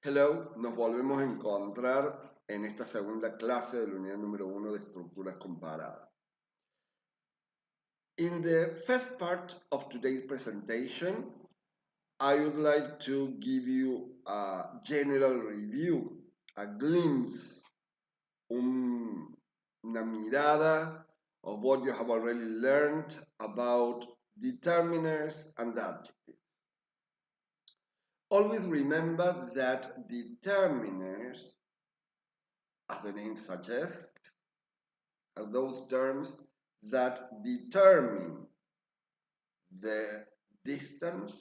Hello, nos volvemos a encontrar en esta segunda clase de la unidad número 1 de estructuras comparadas. In the first part of today's presentation, I would like to give you a general review, a glimpse, una mirada of what you have already learned about determiners and adjectives. Always remember that determiners, as the name suggests, are those terms that determine the distance,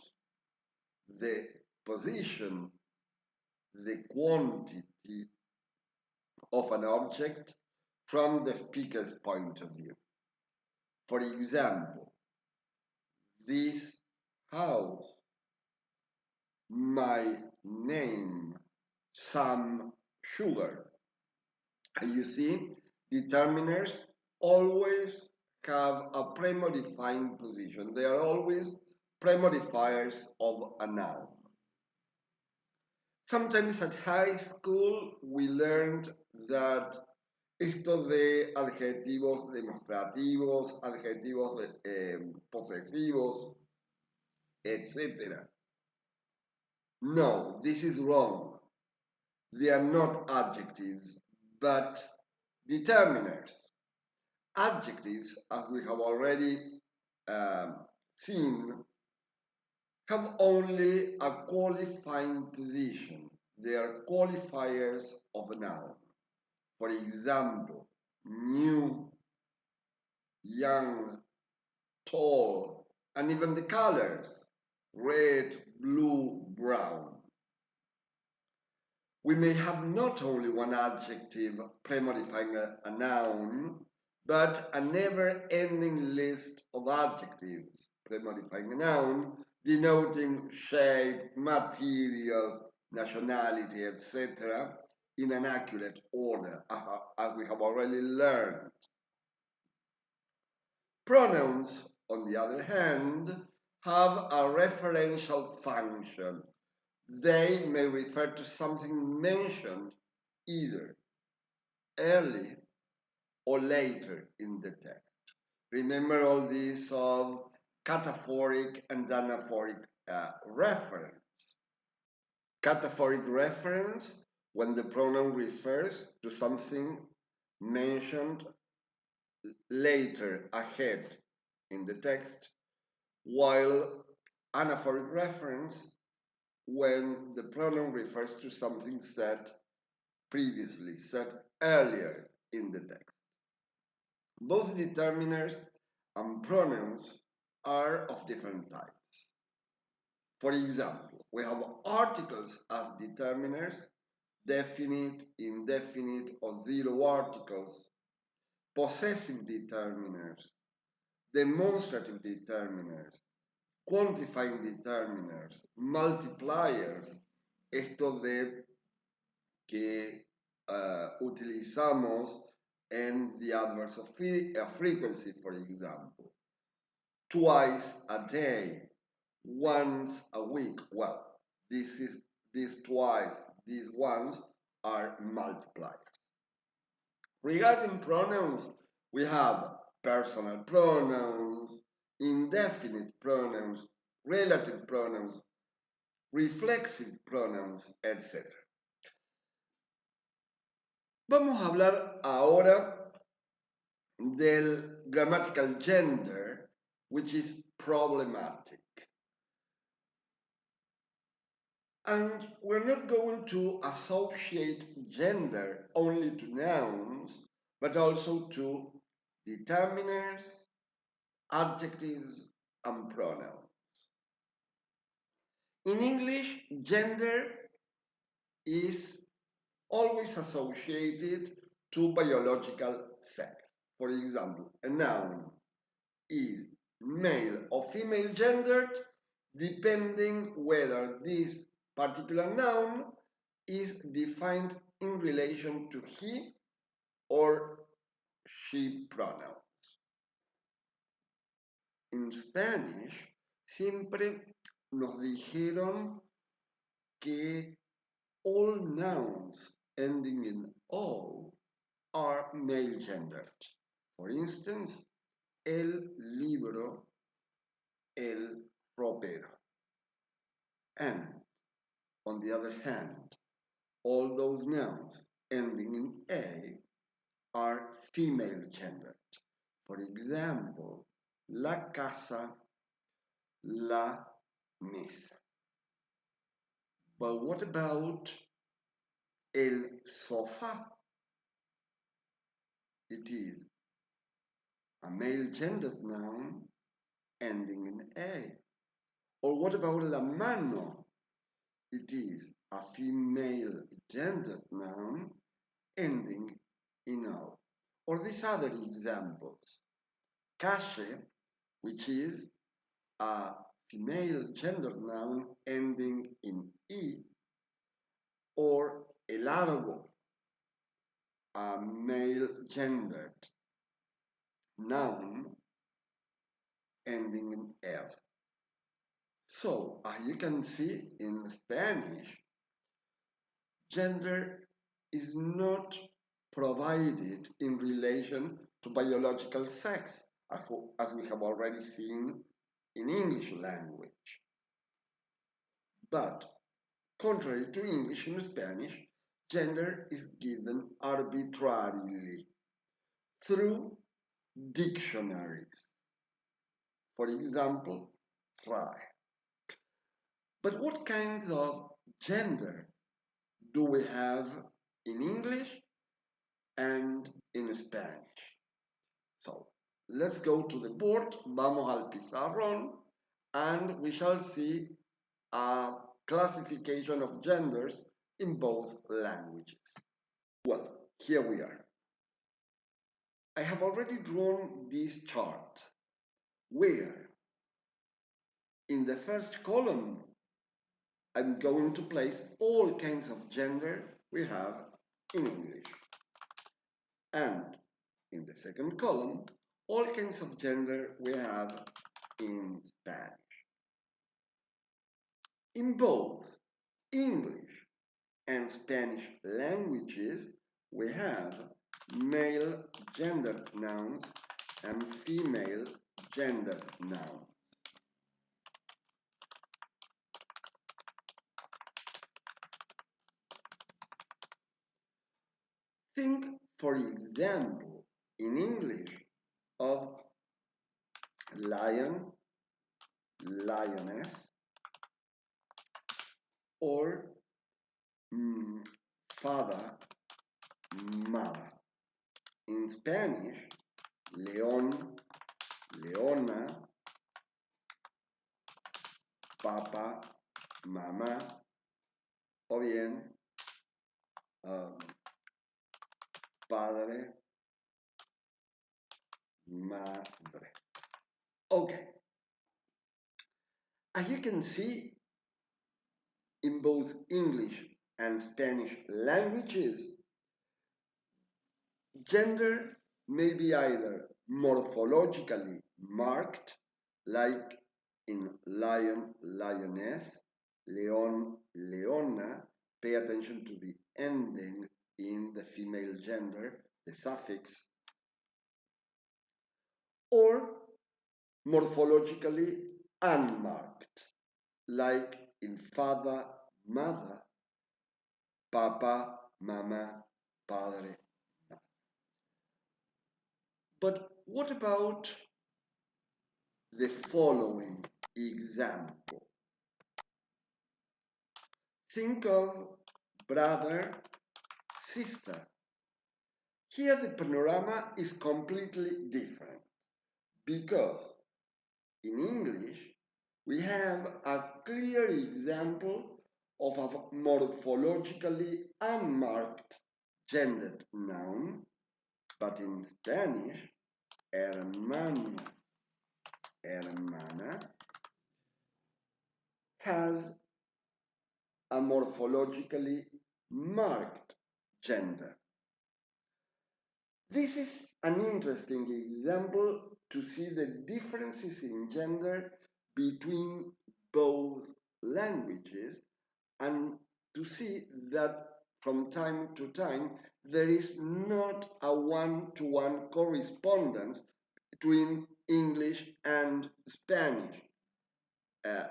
the position, the quantity of an object from the speaker's point of view. For example, this house might name some sugar. And you see, determiners always have a premodifying position. They are always premodifiers of a noun. Sometimes at high school we learned that esto de adjetivos demostrativos, adjetivos posesivos, etc. No, this is wrong. They are not adjectives, but determiners. Adjectives, as we have already seen, have only a qualifying position. They are qualifiers of a noun. For example, new, young, tall, and even the colors, red, blue, brown. We may have not only one adjective premodifying a noun, but a never-ending list of adjectives premodifying a noun, denoting shape, material, nationality, etc., in an accurate order, as we have already learned. Pronouns, on the other hand, have a referential function. They may refer to something mentioned either early or later in the text. Remember all these of cataphoric and anaphoric reference. Cataphoric reference when the pronoun refers to something mentioned later, ahead in the text, while anaphoric reference when the pronoun refers to something said previously, said earlier in the text. Both determiners and pronouns are of different types. For example, we have articles as determiners, definite, indefinite, or zero articles, possessive determiners, demonstrative determiners, quantifying determiners, multipliers, esto de que utilizamos en the adverbs of frequency, for example. Twice a day, once a week. Well, this twice, these ones are multipliers. Regarding pronouns, we have personal pronouns, indefinite pronouns, relative pronouns, reflexive pronouns, etc. Vamos a hablar ahora del grammatical gender, which is problematic. And we're not going to associate gender only to nouns, but also to determiners, adjectives, and pronouns. In English, gender is always associated to biological sex. For example, a noun is male or female gendered depending whether this particular noun is defined in relation to he or she pronouns. En Spanish siempre nos dijeron que all nouns ending in O are male gendered. For instance, el libro, el ropero. And on the other hand, all those nouns ending in A are female gendered. For example, la casa, la mesa. But what about el sofá? It is a male gendered noun ending in A. Or what about la mano? It is a female gendered noun ending in O. Or these other examples. Calle, which is a female gendered noun ending in E, or el árbol, a male gendered noun ending in L. So, as you can see in Spanish, gender is not provided in relation to biological sex, as we have already seen in English language. But, contrary to English and Spanish, gender is given arbitrarily through dictionaries. For example, try. But what kinds of gender do we have in English and in Spanish? So let's go to the board, vamos al pizarrón, and we shall see a classification of genders in both languages. Well, here we are. I have already drawn this chart where in the first column I'm going to place all kinds of gender we have in English. And in the second column, all kinds of gender we have in Spanish. In both English and Spanish languages, we have male gendered nouns and female gendered nouns. Think, for example, in English of lion, lioness, or father, mother. In Spanish, león, leona, papá, mamá, o bien padre, madre. Okay. As you can see, in both English and Spanish languages, gender may be either morphologically marked, like in lion, lioness, leon, leona. Pay attention to the ending in the female gender, the suffix, or morphologically unmarked, like in father, mother, papa, mama, padre. But what about the following example? Think of brother, sister. Here the panorama is completely different because in English we have a clear example of a morphologically unmarked gendered noun, but in Spanish, hermano, hermana has a morphologically marked gender. This is an interesting example to see the differences in gender between both languages and to see that from time to time there is not a one-to-one correspondence between English and Spanish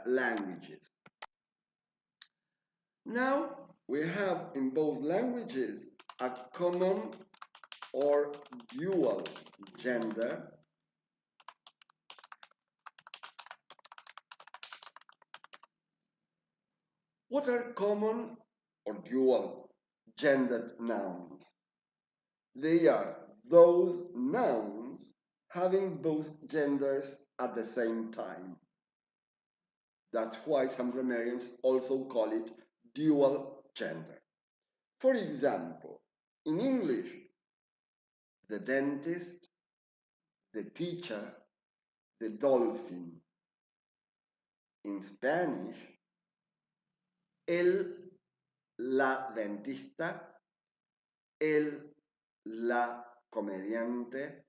languages. Now we have in both languages a common or dual gender. What are common or dual gendered nouns? They are those nouns having both genders at the same time. That's why some grammarians also call it dual gender. For example, in English, the dentist, the teacher, the dolphin. In Spanish, el, la dentista, el, la comediante,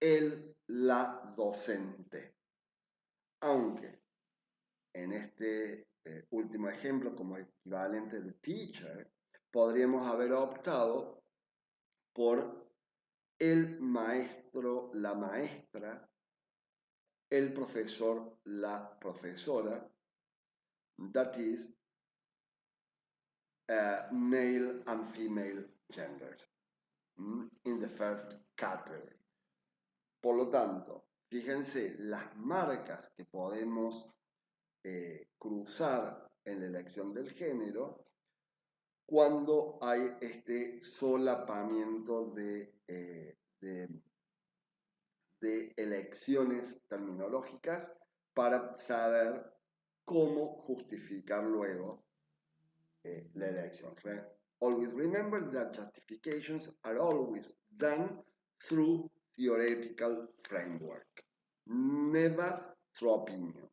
el, la docente. Aunque en este último ejemplo, como equivalente de teacher, podríamos haber optado por el maestro, la maestra, el profesor, la profesora, that is, male and female genders in the first category. Por lo tanto, fíjense las marcas que podemos cruzar en la elección del género cuando hay este solapamiento de elecciones terminológicas para saber cómo justificar luego la elección. Always remember that justifications are always done through theoretical framework, never through opinion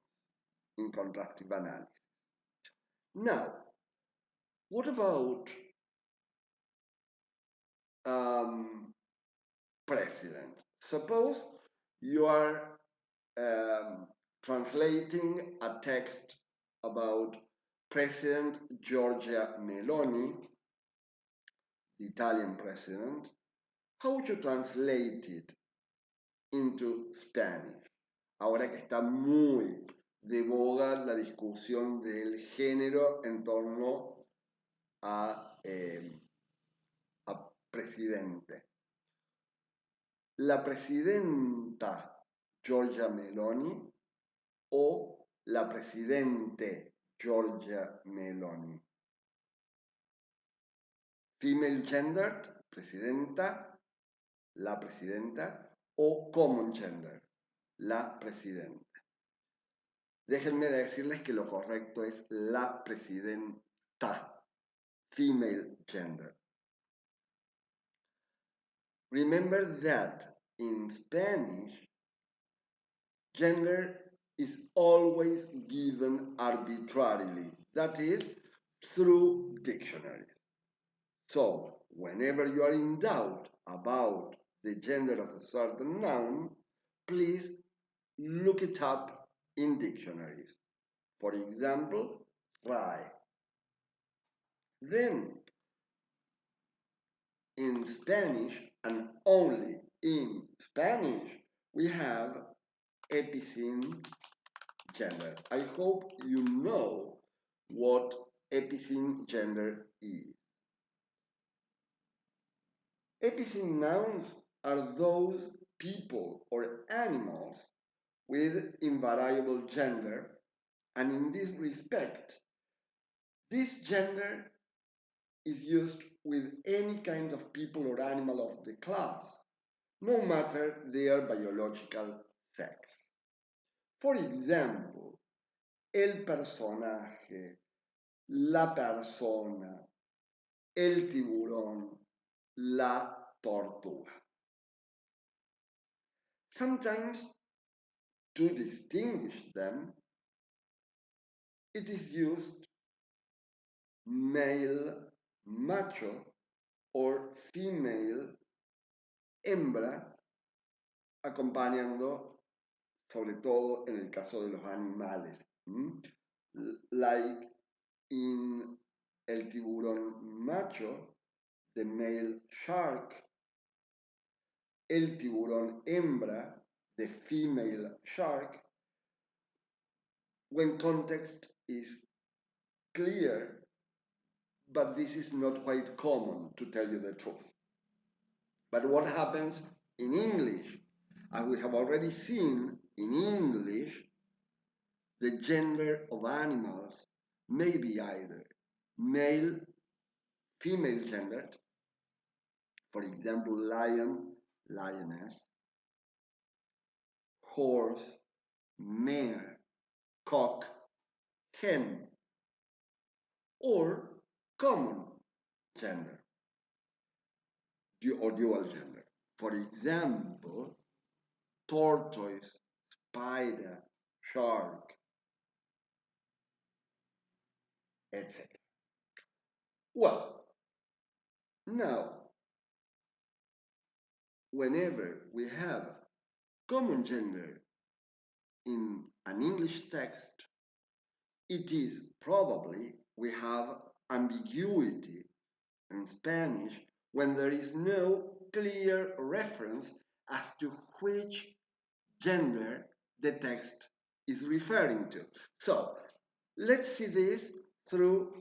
in constructive analysis. Now, what about president? Suppose you are translating a text about President Giorgia Meloni, the Italian president. How would you translate it into Spanish? Ahora que está muy de boga la discusión del género en torno a presidente. La presidenta Giorgia Meloni o la presidente Giorgia Meloni. Female gendered, presidenta, la presidenta, o common gender, la presidenta. Déjenme decirles que lo correcto es la presidenta, female gender. Remember that in Spanish, gender is always given arbitrarily, that is, through dictionaries. So, whenever you are in doubt about the gender of a certain noun, please look it up in dictionaries. For example, RAE. Then, in Spanish, and only in Spanish, we have epicene gender. I hope you know what epicene gender is. Epicene nouns are those people or animals with invariable gender, and in this respect, this gender is used with any kind of people or animal of the class, no matter their biological sex. For example, el personaje, la persona, el tiburón, la tortuga. Sometimes, to distinguish them, it is used male, macho, or female, hembra, acompañando, sobre todo en el caso de los animales. Like in el tiburón macho, the male shark, el tiburón hembra, the female shark, when context is clear, but this is not quite common, to tell you the truth. But what happens in English? As we have already seen, in English, the gender of animals may be either male, female gendered, for example, lion, lioness, horse, mare, cock, hen, or common gender or dual gender. For example, tortoise, spider, shark, etc. Well, now, whenever we have common gender in an English text, it is probably we have ambiguity in Spanish when there is no clear reference as to which gender the text is referring to. So let's see this through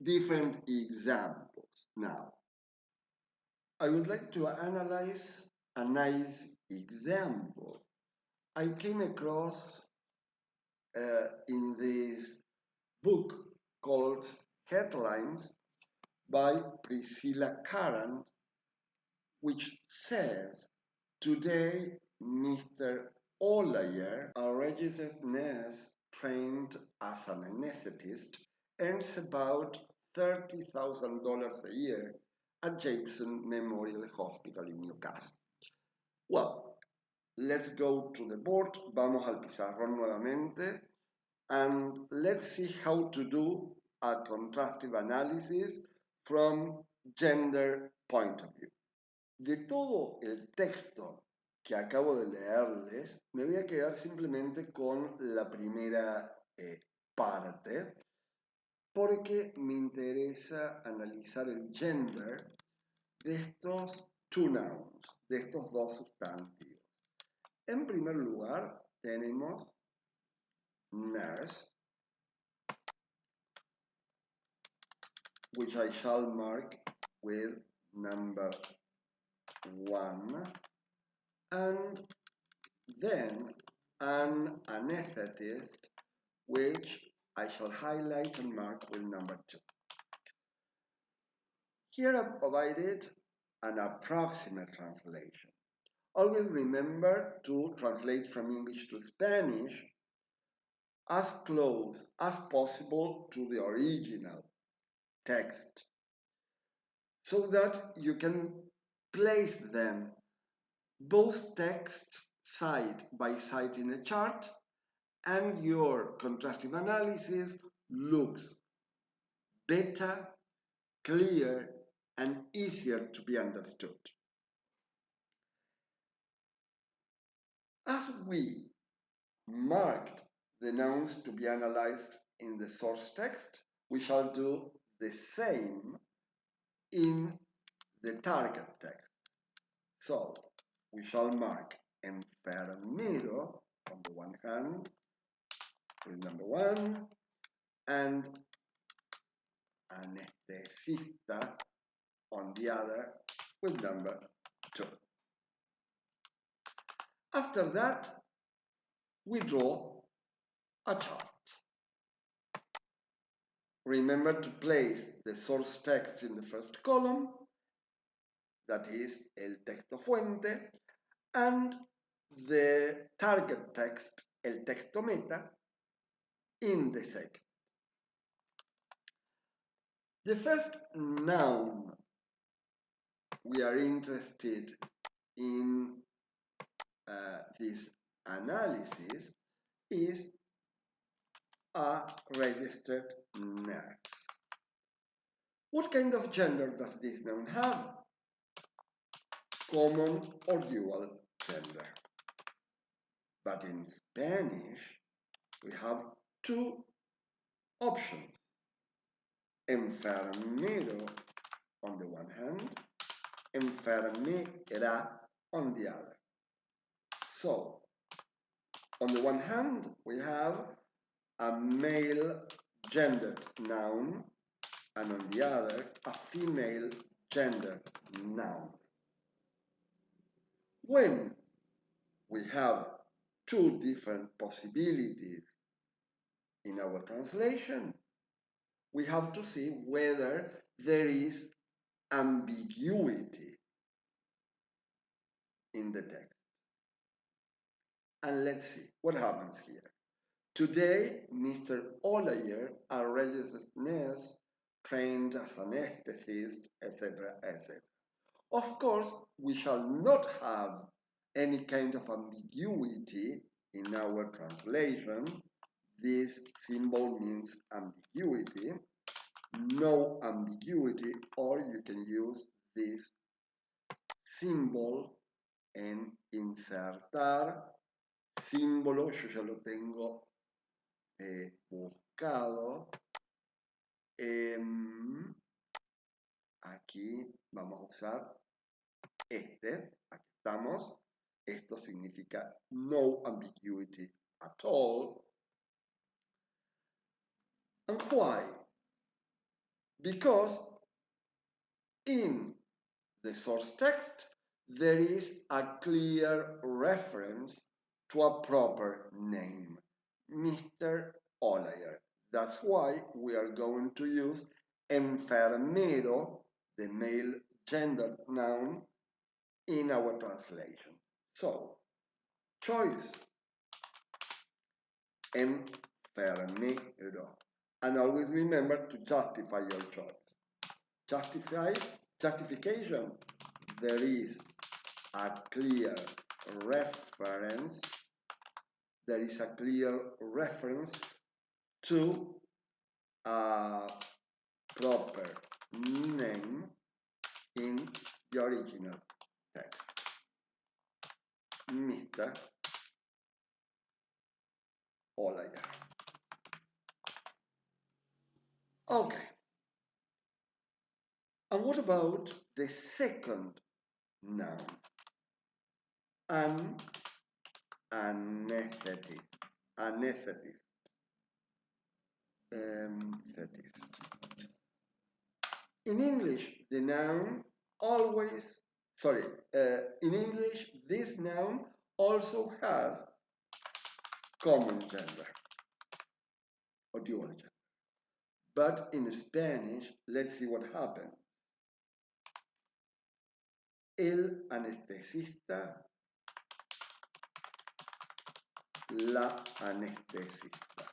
different examples now. I would like to analyze a nice example I came across in this book called Headlines by Priscilla Karan, which says, today Mr. Olayer, a registered nurse trained as an anesthetist, earns about $30,000 a year at Jameson Memorial Hospital in Newcastle. Well, let's go to the board, vamos al pizarrón nuevamente, and let's see how to do a contrastive analysis from gender point of view. De todo el texto que acabo de leerles, me voy a quedar simplemente con la primera parte, porque me interesa analizar el gender de estos two nouns, de estos dos sustantivos. En primer lugar, tenemos nurse, which I shall mark with number 1, and then an anesthetist, which I shall highlight and mark with number 2. Here I've provided an approximate translation. Always remember to translate from English to Spanish as close as possible to the original text, so that you can place them, both texts, side by side in a chart, and your contrastive analysis looks better, clear, and easier to be understood. As we marked the nouns to be analyzed in the source text, we shall do the same in the target text. So we shall mark enfermero on the one hand with number 1 and anestesista on the other with number 2. After that, we draw a chart. Remember to place the source text in the first column, that is el texto fuente, and the target text, el texto meta, in the second. The first noun we are interested in this analysis is a registered nurse. What kind of gender does this noun have? Common or dual gender. But in Spanish, we have two options. enfermero on the one hand, enfermera on the other. So, on the one hand, we have a male gendered noun, and on the other, a female gendered noun. When we have two different possibilities in our translation, we have to see whether there is ambiguity in the text. And let's see what happens here. Today, Mr. Olayer, a registered nurse, trained as an anesthetist, etc., etc. Of course, we shall not have any kind of ambiguity in our translation. This symbol means ambiguity, no ambiguity, or you can use this symbol en insertar. Símbolo, yo ya lo tengo buscado. Aquí vamos a usar este, aquí estamos. Esto significa no ambiguity at all. And why? Because in the source text, there is a clear reference to a proper name, Mr. Olayer. That's why we are going to use enfermero, the male gender noun, in our translation. So, choice, enfermero. And always remember to justify your choice. Justification, there is a clear reference, to a proper name in the original text. Mr. Olayer. Okay. And what about the second noun? An anesthetist. In English, the noun in English, this noun also has common gender or dual gender. But in Spanish, let's see what happens. El anestesista, la anestesista.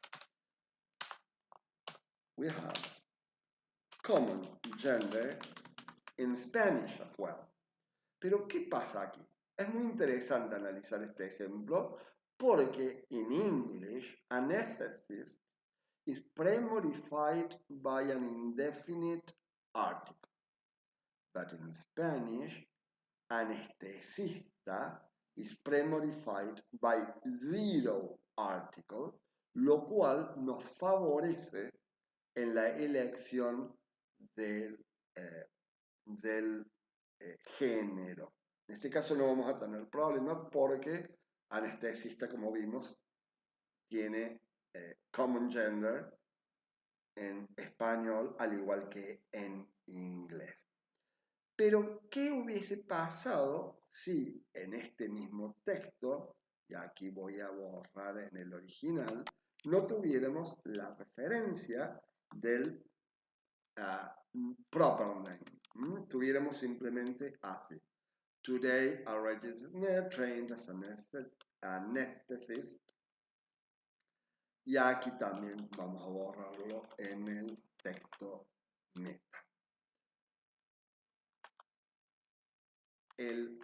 We have common gender in Spanish as well. Pero ¿qué pasa aquí? Es muy interesante analizar este ejemplo porque in English, anesthetist is pre-modified by an indefinite article. But in Spanish, anestesista is pre-modified by zero article, lo cual nos favorece en la elección del género. En este caso no vamos a tener problema porque anestesista, como vimos, tiene common gender en español al igual que en inglés. Pero, ¿qué hubiese pasado si en este mismo texto, y aquí voy a borrar en el original, no tuviéramos la referencia del proper name? Tuviéramos simplemente así. Today, a registered nurse trained as an anesthetist. Y aquí también vamos a borrarlo en el texto meta. El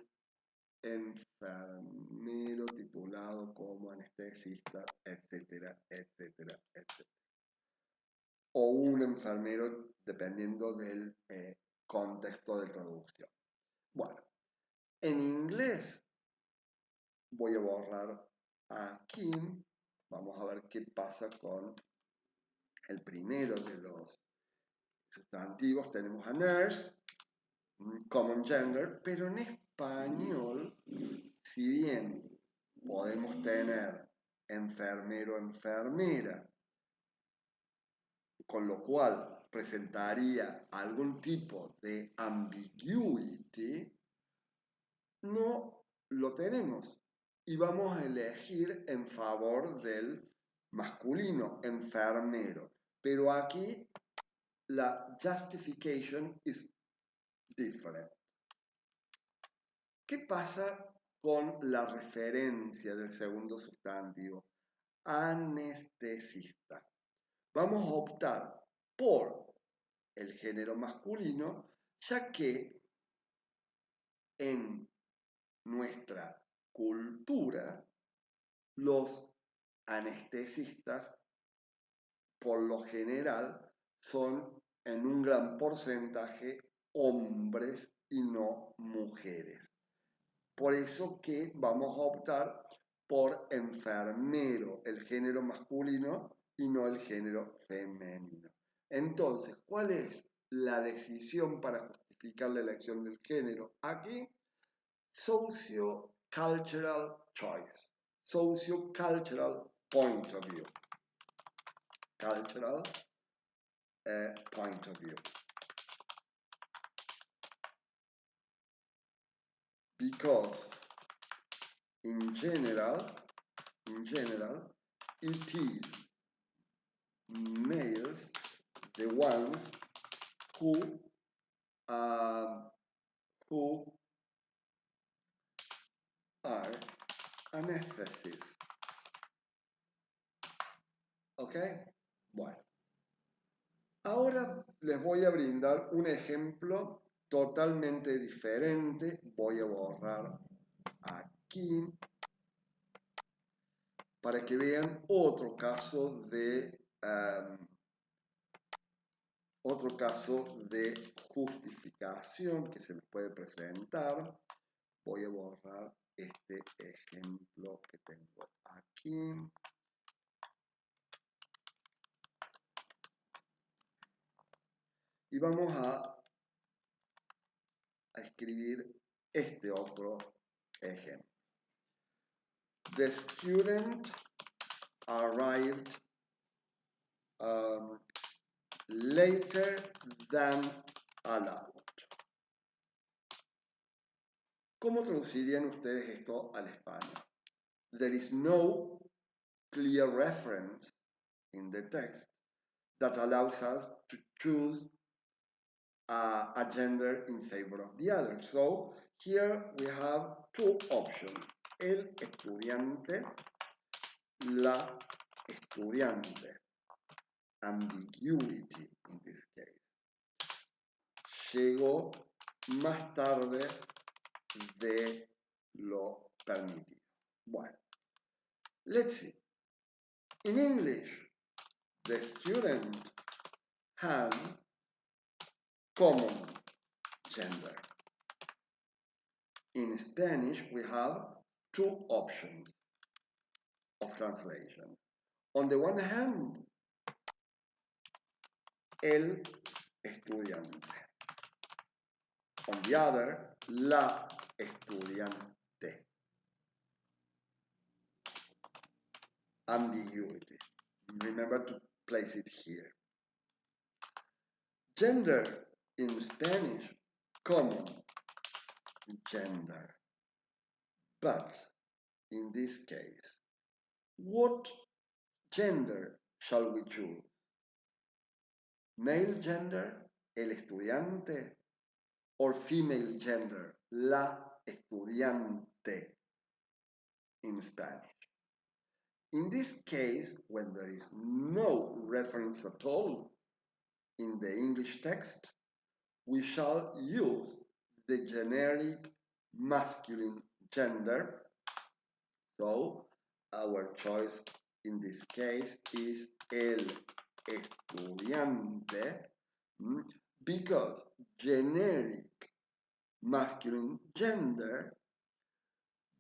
enfermero titulado como anestesista, etcétera, etcétera, etcétera. O un enfermero dependiendo del contexto de traducción. Bueno, en inglés voy a borrar aquí. Vamos a ver qué pasa con el primero de los sustantivos tenemos a nurse, common gender, pero en español, si bien podemos tener enfermero, enfermera, con lo cual presentaría algún tipo de ambiguity, no lo tenemos. Y vamos a elegir en favor del masculino, enfermero. Pero aquí la justification is different. ¿Qué pasa con la referencia del segundo sustantivo? Anestesista. Vamos a optar por el género masculino, ya que en nuestra cultura los anestesistas por lo general son en un gran porcentaje hombres y no mujeres. Por eso que vamos a optar por enfermero, el género masculino y no el género femenino. Entonces, ¿cuál es la decisión para justificar la elección del género? Aquí, socio-cultural choice, socio-cultural point of view. Cultural point of view. Because in general, it is males the ones who are anesthetists. ¿Ok? Bueno. Ahora les voy a brindar un ejemplo totalmente diferente. Voy a borrar aquí para que vean otro caso de justificación que se les puede presentar. Voy a borrar este ejemplo que tengo aquí. Y vamos a escribir este otro ejemplo. The student arrived later than allowed. ¿Cómo traducirían ustedes esto al español? There is no clear reference in the text that allows us to choose a gender in favor of the other. So here we have two options. El estudiante, la estudiante. Ambiguity in this case. Llegó más tarde de lo permitido. Bueno, let's see. In English, the student has common gender. In Spanish, we have two options of translation. On the one hand, el estudiante. On the other, la estudiante. Ambiguity. Remember to place it here. Gender in Spanish, common gender. But in this case, what gender shall we choose? Male gender, el estudiante, or female gender, la estudiante in Spanish? In this case, when there is no reference at all in the English text, we shall use the generic masculine gender. So our choice in this case is el estudiante, because generic masculine gender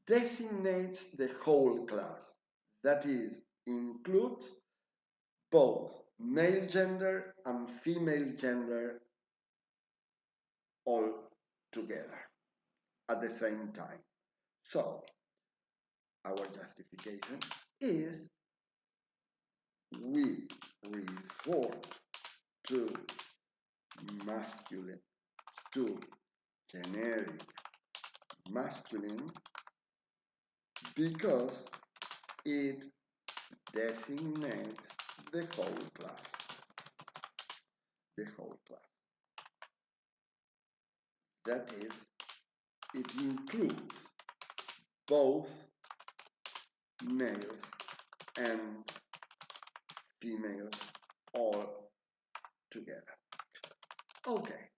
designates the whole class. That is, includes both male gender and female gender all together at the same time. So our justification is we resort to masculine, to generic masculine because it designates the whole class. The whole class. That is, it includes both males and females all together. Okay.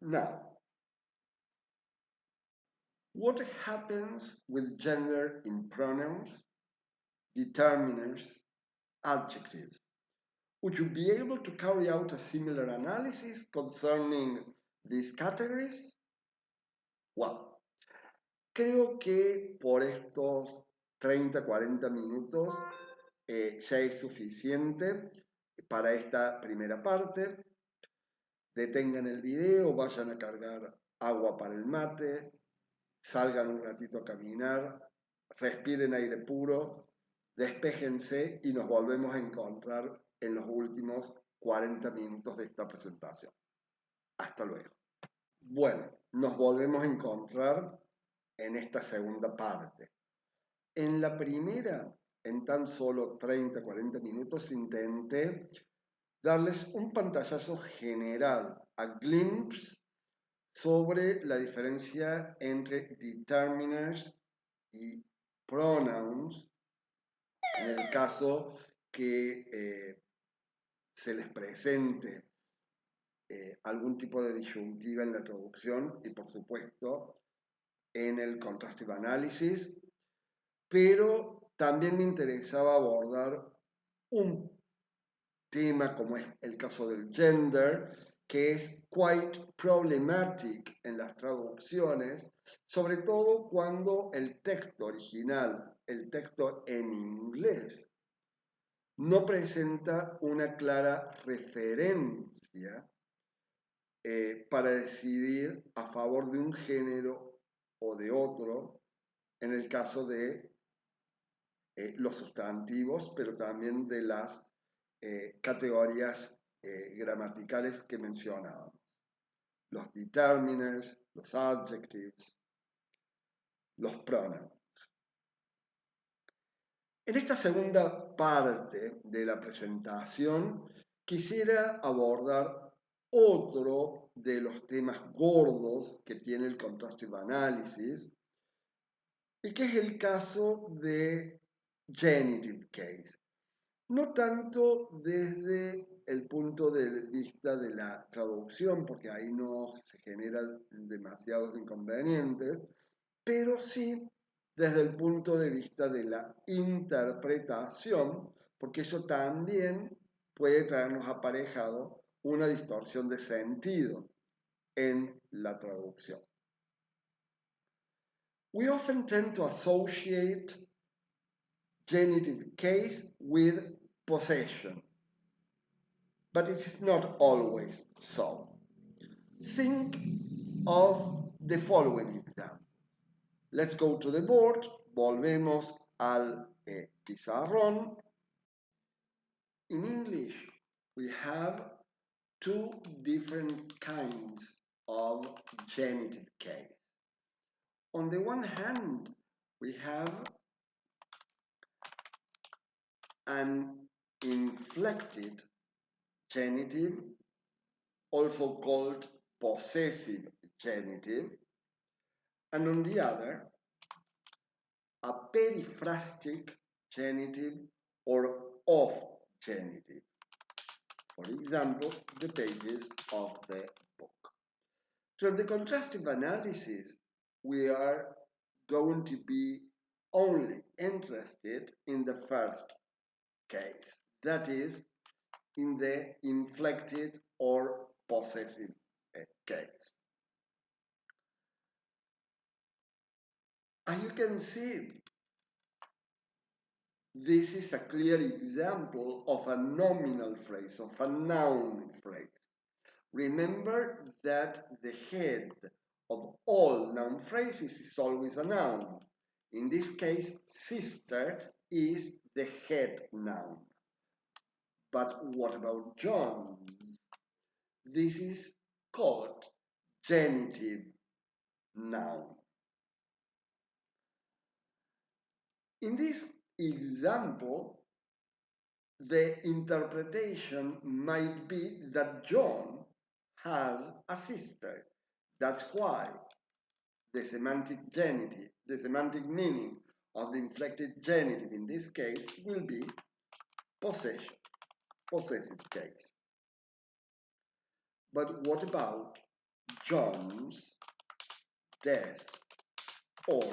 Now, what happens with gender in pronouns, determiners, adjectives? Would you be able to carry out a similar analysis concerning these categories? Well, creo que por estos 30-40 minutos ya es suficiente para esta primera parte. Detengan el video, vayan a cargar agua para el mate, salgan un ratito a caminar, respiren aire puro, despéjense y nos volvemos a encontrar en los últimos 40 minutos de esta presentación. Hasta luego. Bueno, nos volvemos a encontrar en esta segunda parte. En la primera, en tan solo 30-40 minutos, intenté darles un pantallazo general, a glimpse, sobre la diferencia entre determiners y pronouns, en el caso que se les presente algún tipo de disyuntiva en la traducción y por supuesto en el contrastive analysis, pero también me interesaba abordar un tema como es el caso del gender, que es quite problematic en las traducciones, sobre todo cuando el texto original, el texto en inglés, no presenta una clara referencia para decidir a favor de un género o de otro, en el caso de los sustantivos, pero también de las categorías gramaticales que mencionábamos. Los determiners, los adjectives, los pronouns. En esta segunda parte de la presentación quisiera abordar otro de los temas gordos que tiene el contrastive analysis y que es el caso de genitive case. No tanto desde el punto de vista de la traducción, porque ahí no se generan demasiados inconvenientes, pero sí desde el punto de vista de la interpretación, porque eso también puede traernos aparejado una distorsión de sentido en la traducción. We often tend to associate genitive case with possession, but it is not always so. Think of the following example. Let's go to the board, volvemos al pizarrón. In English, we have two different kinds of genitive case. On the one hand, we have an inflected genitive, also called possessive genitive, and on the other, a periphrastic genitive or off genitive. For example, the pages of the book. From the contrastive analysis, we are going to be only interested in the first case, that is, in the inflected or possessive case. As you can see, This is a clear example of a nominal phrase, of a noun phrase. Remember that the head of all noun phrases is always a noun. In this case, sister is the head noun. But what about John? This is called genitive noun. In this example, the interpretation might be that John has a sister. That's why the semantic genitive, the semantic meaning of the inflected genitive in this case will be possession, possessive case. But what about John's death or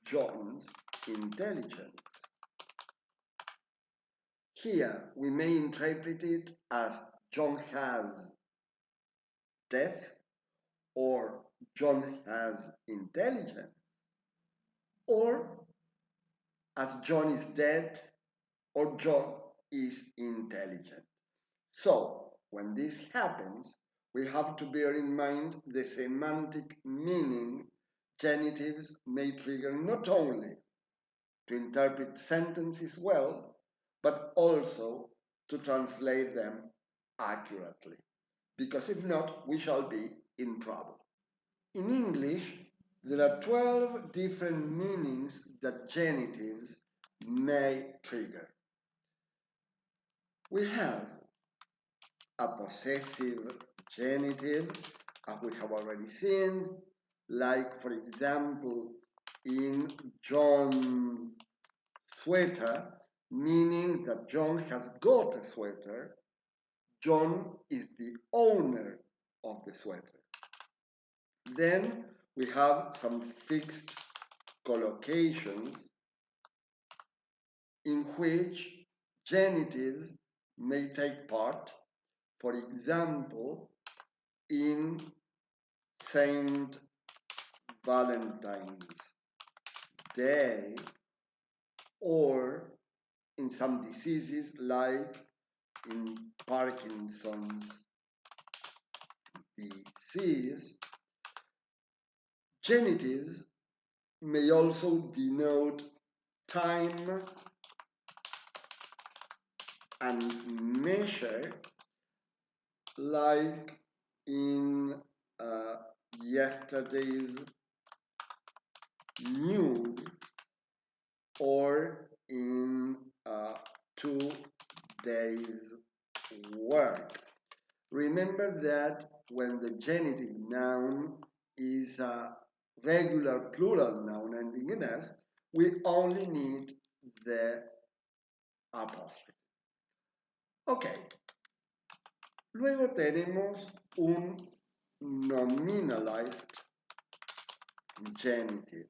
John's intelligence? Here we may interpret it as John has death or John has intelligence, or as John is dead or John is intelligent. So when this happens, we have to bear in mind the semantic meaning genitives may trigger not only to interpret sentences well, but also to translate them accurately. Because if not, we shall be in trouble. In English, there are 12 different meanings that genitives may trigger. We have a possessive genitive, as we have already seen, like, for example, in John's sweater, meaning that John has got a sweater. John is the owner of the sweater. Then we have some fixed collocations in which genitives may take part, for example, in Saint Valentine's Day, or in some diseases like in Parkinson's disease. Genitives may also denote time and measure, like in yesterday's news or in 2 days' work. Remember that when the genitive noun is a regular plural noun ending in S, we only need the apóstrofe. Ok, luego tenemos un nominalized genitive.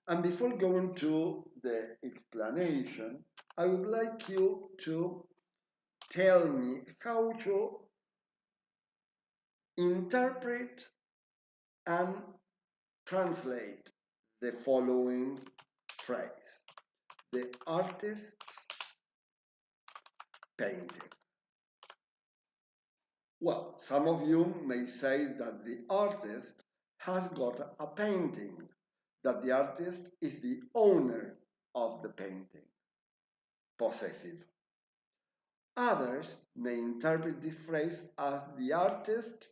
And before going to the explanation, I would like you to tell me how to interpret and translate the following phrase: the artist's painting. Well, some of you may say that the artist has got a painting, that the artist is the owner of the painting, possessive. Others may interpret this phrase as the artist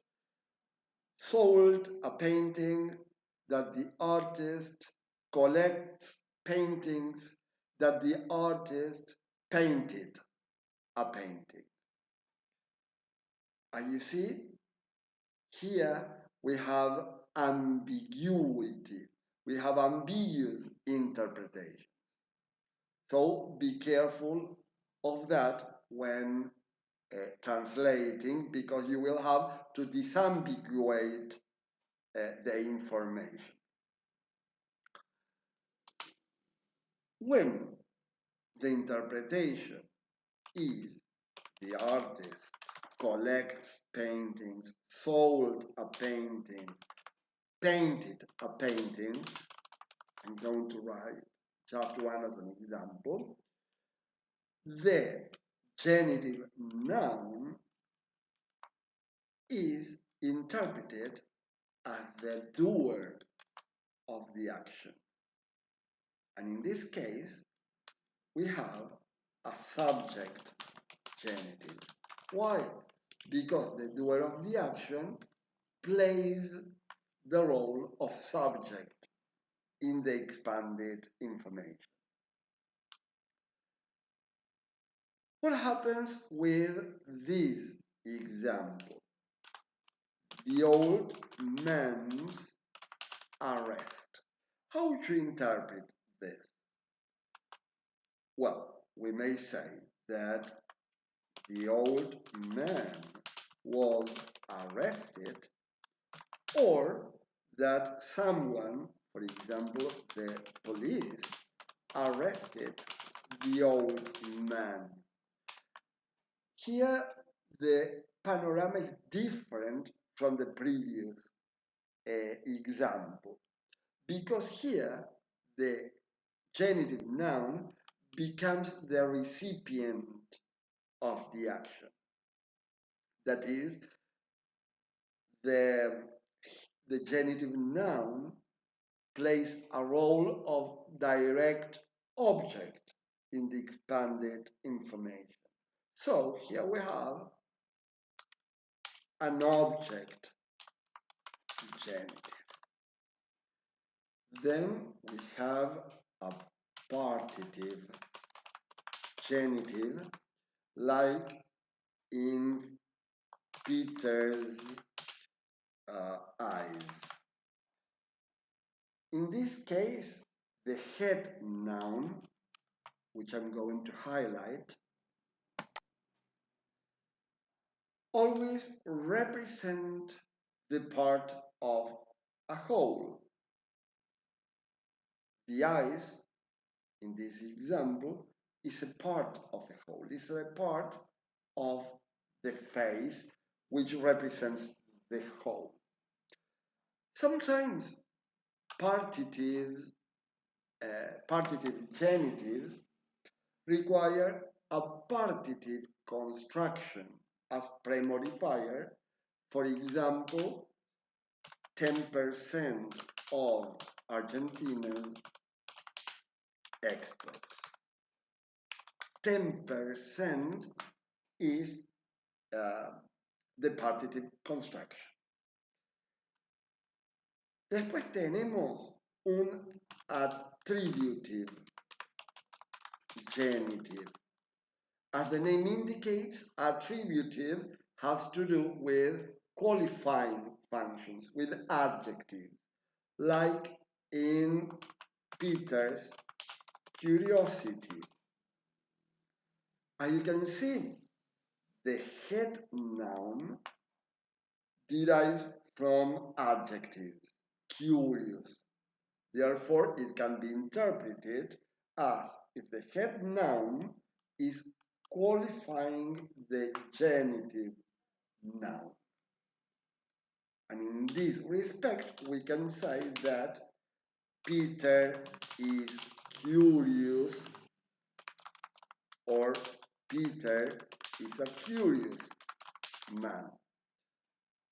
sold a painting, that the artist collects paintings, that the artist painted a painting. And you see, here we have ambiguity. We have ambiguous interpretation. So be careful of that when translating, because you will have to disambiguate the information. When the interpretation is the artist collects paintings, sold a painting, painted a painting, I'm going to write just one as an example. the genitive noun is interpreted as the doer of the action. And in this case, we have a subject genitive. Why? Because the doer of the action plays the role of subject in the expanded information. What happens with this example? The old man's arrest. How to interpret this? Well, we may say that the old man was arrested, or that someone, for example, the police, arrested the old man. Here, the panorama is different from the previous example, because here the genitive noun becomes the recipient of the action. That is, the genitive noun plays a role of direct object in the expanded information. So here we have an object genitive. Then we have a partitive genitive, like in Peter's eyes. In this case, the head noun, which I'm going to highlight, always represent the part of a whole. The eyes, in this example, is a part of the whole, is a part of the face, which represents the whole. Sometimes partitive genitives require a partitive construction as premodifier. For example, 10% of Argentina's exports. 10% is the partitive construction. Después tenemos un attributive genitive. As the name indicates, attributive has to do with qualifying functions, with adjectives, like in Peter's curiosity. As you can see, the head noun derives from adjectives, curious. Therefore, it can be interpreted as if the head noun is qualifying the genitive noun. And in this respect, we can say that Peter is curious, or Peter is a curious man.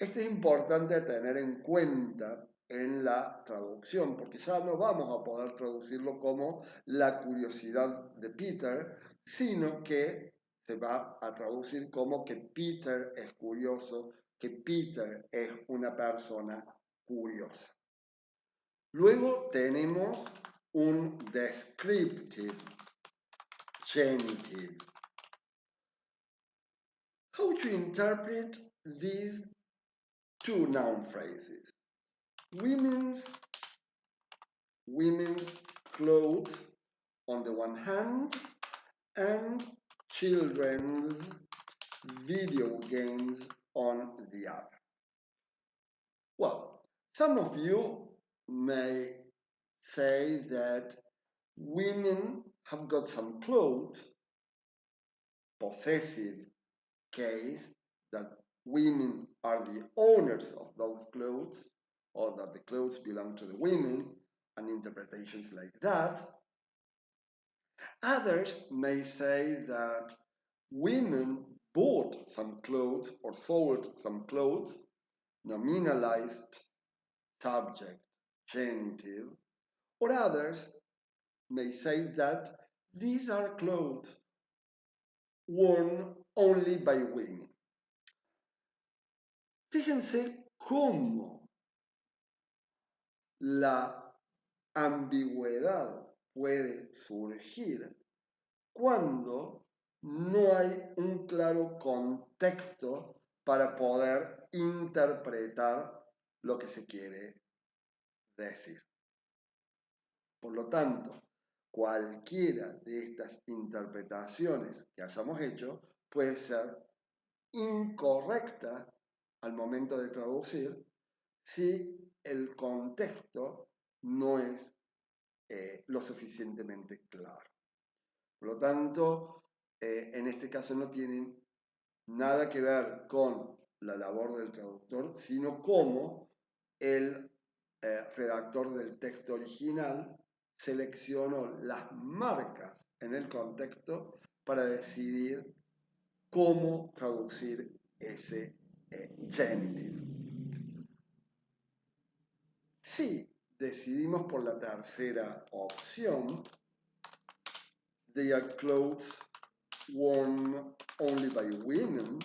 Esto es importante tener en cuenta en la traducción, porque ya no vamos a poder traducirlo como la curiosidad de Peter, sino que se va a traducir como que Peter es curioso, que Peter es una persona curiosa. Luego tenemos un descriptive genitive. How to interpret these two noun phrases? Women's clothes on the one hand, and children's video games on the other. Well, some of you may say that women have got some clothes, possessive case, that women are the owners of those clothes, or that the clothes belong to the women, and interpretations like that. Others may say that women bought some clothes or sold some clothes, nominalized subject, genitive, or others may say that these are clothes worn only by women. Fíjense cómo la ambigüedad puede surgir cuando no hay un claro contexto para poder interpretar lo que se quiere decir. Por lo tanto, cualquiera de estas interpretaciones que hayamos hecho puede ser incorrecta al momento de traducir si el contexto no es lo suficientemente claro. Por lo tanto, en este caso no tienen nada que ver con la labor del traductor, sino cómo el redactor del texto original seleccionó las marcas en el contexto para decidir cómo traducir ese genitive. Si decidimos por la tercera opción, they are clothes worn only by women,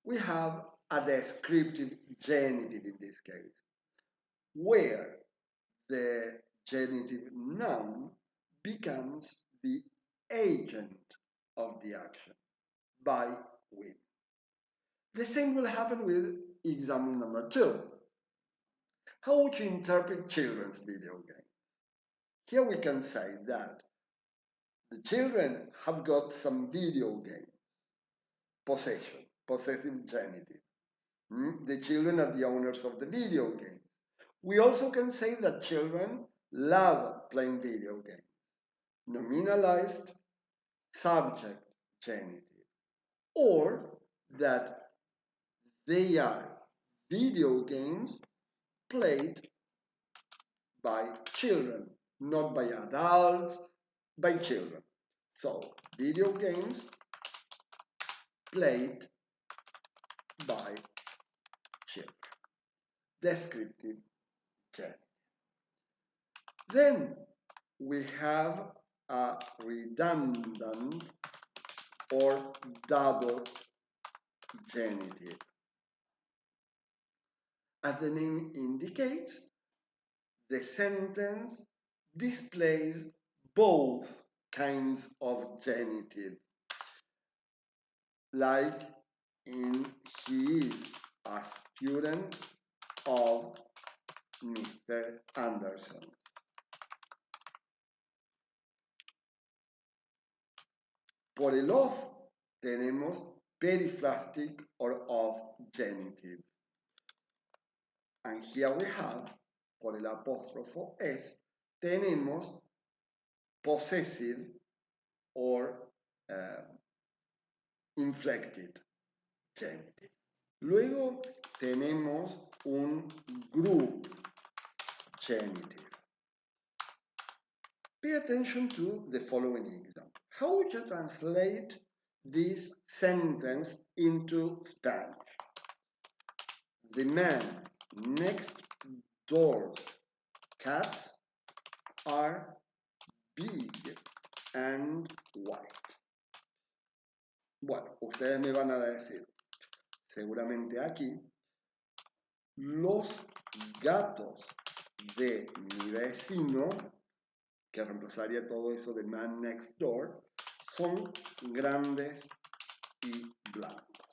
we have a descriptive genitive in this case, where the genitive noun becomes the agent of the action by women. The same will happen with example number 2. How would you interpret children's video games? Here we can say that the children have got some video games. Possession, possessive genitive. The children are the owners of the video games. We also can say that children love playing video games. Nominalized subject genitive. Or that they are video games played by children, not by adults, by children. So, video games played by children. Descriptive genitive. Then we have a redundant or double genitive. As the name indicates, the sentence displays both kinds of genitive, like in he is a student of Mr. Anderson. Por el of tenemos periphrastic or of genitive. And here we have, por el apóstrofo s, tenemos possessive or inflected genitive. Luego tenemos un group genitive. Pay attention to the following example. How would you translate this sentence into Spanish? The man next door's cats are big and white. Bueno, ustedes me van a decir, seguramente aquí, los gatos de mi vecino, que reemplazaría todo eso de man next door, son grandes y blancos.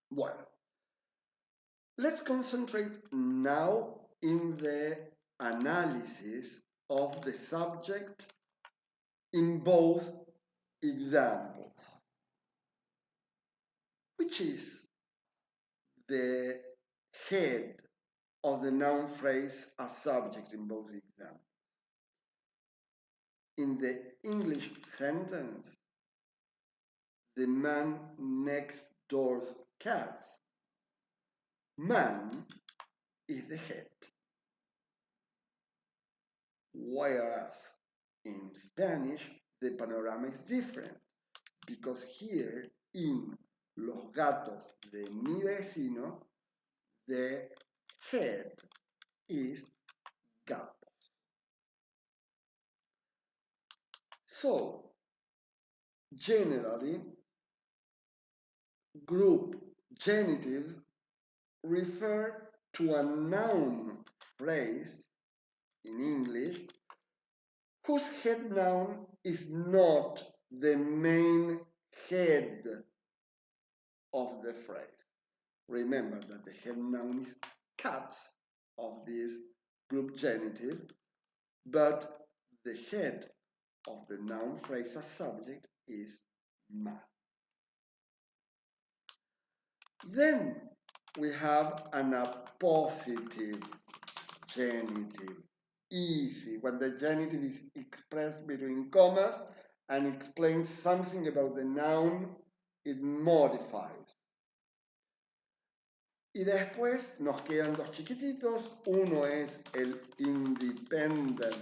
Bueno, let's concentrate now in the analysis of the subject in both examples. Which is the head of the noun phrase as subject in both examples? In the English sentence, the man next door's cats, man is the head. Whereas in Spanish, the panorama is different, because here in Los gatos de mi vecino, the head is gatos. So, generally, group genitives refer to a noun phrase in English whose head noun is not the main head of the phrase. Remember that the head noun is cats of this group genitive, but the head of the noun phrase as subject is man. Then we have an appositive genitive. Easy, when the genitive is expressed between commas and explains something about the noun it modifies. Y después nos quedan dos chiquititos. Uno es el independent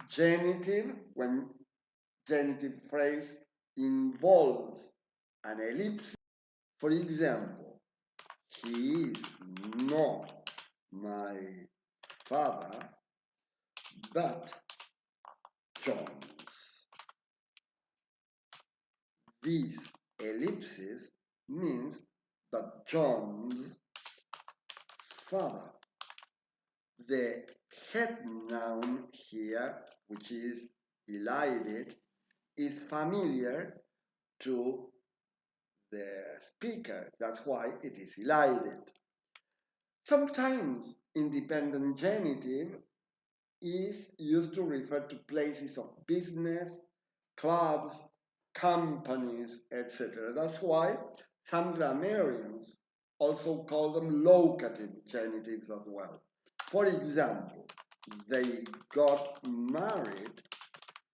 genitive, when genitive phrase involves an ellipsis. For example, he is not my father, but John's. This ellipsis means that John's father. The head noun here, which is elided, is familiar to the speaker. That's why it is elided. Sometimes independent genitive is used to refer to places of business, clubs, companies, etc. That's why some grammarians also call them locative genitives as well. For example, they got married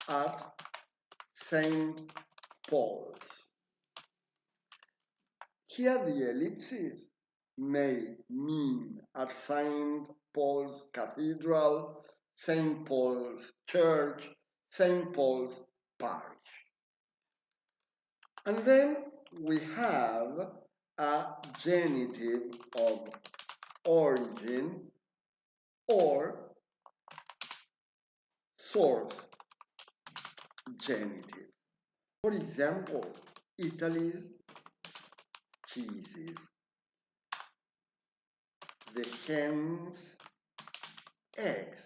at St. Paul's. Here the ellipsis may mean at St. Paul's Cathedral, St. Paul's Church, St. Paul's Parish. And then we have a genitive of origin or source genitive. For example, Italy's cheeses, the hen's eggs.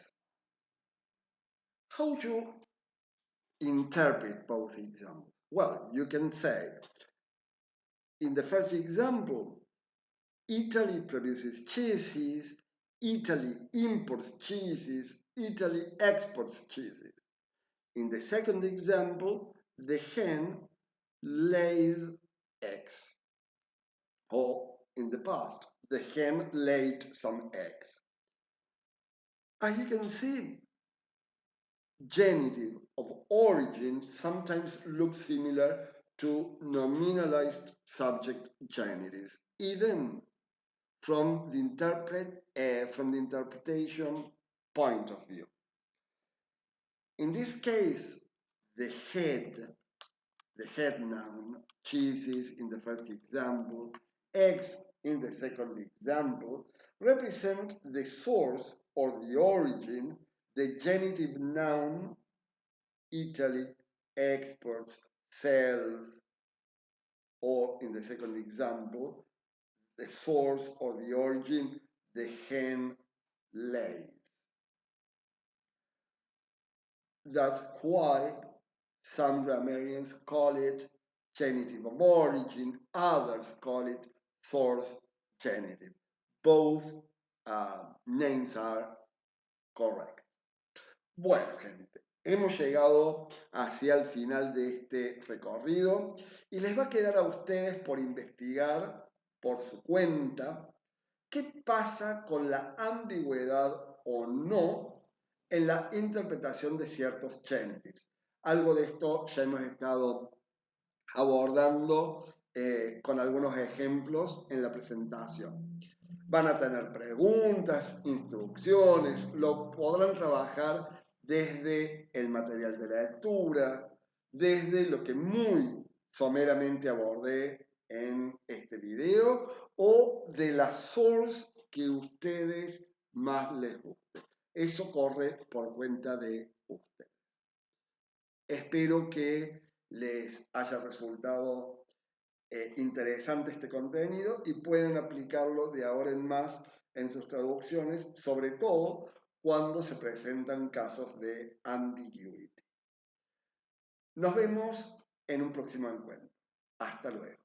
How do you interpret both examples? Well, you can say, in the first example, Italy produces cheeses, Italy imports cheeses, Italy exports cheeses. In the second example, the hen lays eggs. Or in the past, the hen laid some eggs. As you can see, genitive of origin sometimes looks similar to nominalized subject genitives, even from the interpretation point of view. In this case, the head noun, cheeses in the first example, eggs in the second example, represent the source or the origin, the genitive noun, Italy exports, sells, or in the second example, the source or the origin, the hen lays. That's why some grammarians call it genitive of origin, others call it source genitive. Both names are correct. Bueno, gente, hemos llegado hacia el final de este recorrido y les va a quedar a ustedes por investigar por su cuenta qué pasa con la ambigüedad o no en la interpretación de ciertos genitives. Algo de esto ya hemos estado abordando con algunos ejemplos en la presentación. Van a tener preguntas, instrucciones, lo podrán trabajar desde el material de la lectura, desde lo que muy someramente abordé en este video o de la source que ustedes más les guste. Eso corre por cuenta de ustedes. Espero que les haya resultado interesante este contenido y pueden aplicarlo de ahora en más en sus traducciones, sobre todo cuando se presentan casos de ambiguity. Nos vemos en un próximo encuentro. Hasta luego.